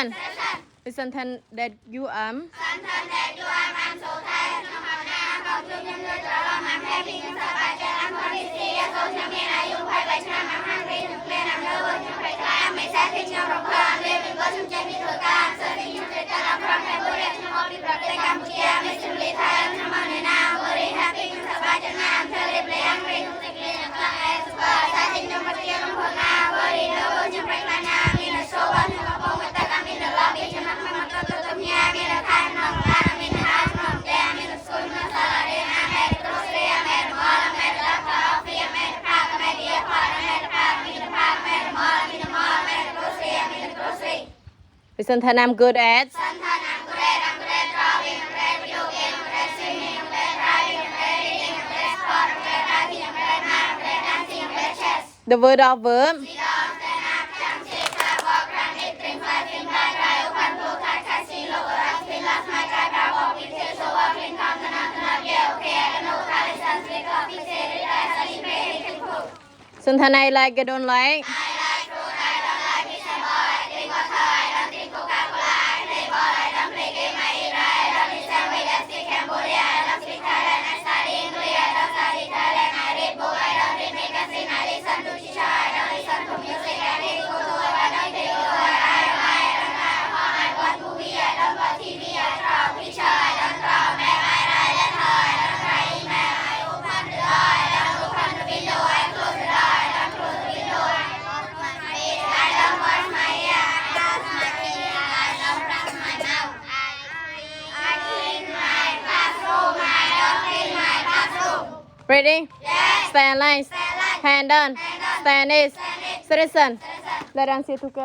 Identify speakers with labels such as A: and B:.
A: Listen. Listen that you am.
B: I'm so tired. I'm happy. I'm hungry. I'm nervous. I'm excited. I'm living. I'm from Cambodia. I'm extremely tired. I'm very happy. I'm terribly angry. I'm very nervous. I'm in a show. I'm in a lobby. I'm in a time. I'm in a house. I'm in a school. I'm at a grocery. I'm at a mall. I'm at a coffee. I'm at a park. I'm at the airport. I'm at a park. I'm in a park. I'm at a mall. I'm in a mall. I'm at a grocery. I'm in a grocery.
A: Listen that I'm good at.
B: I'm good at drawing. I'm good at video game. I'm good at swimming. I'm good at driving. I'm good at eating. I'm good at sport. I'm good at writing. I'm good at math. I'm good at dancing. I'm good at chess.
A: The word of verb.
B: Sit down, stand up, jump, sit, clap, walk, run, eat, drink, fly, swim, fly, dry, open, blow, touch, catch, see, lower, up, spin, last, my drive, drive, walk, with tail, so walk, in, come, turn up, yeah, okay, I don't know, how to sound, split, off, fix it, relax, study, pray, hit, cool.
A: Listen that I like I don't like.
B: I like fruit, I don't like fish and ball, I drink water, I don't drink Coca-Cola, I play ball, I don't play game, I eat right, I don't eat sandwich, I speak Cambodia, I don't speak Thailand, I study English, I don't study Thailand, I read book, I don't read magazine, I listen to Shisha, I don't listen to music, I take photo, I don't take photo, I watch movie, I don't watch TV, I draw picture, I don't draw map, I write letter, I don't write email, I open the door, I don't open the window, I close the door, I don't close the window, I wash my face, I don't wash my hair, I brush my teeth, I don't brush my mouth, I clean my bathroom, I don't clean my bathroom.
A: Ready?
B: Yes.
A: Stand lines.
B: Stand line.
A: Hand on.
B: Hand on.
A: Stand is.
B: Stand is.
A: Citizen.
B: Citizen.
A: Let us see together.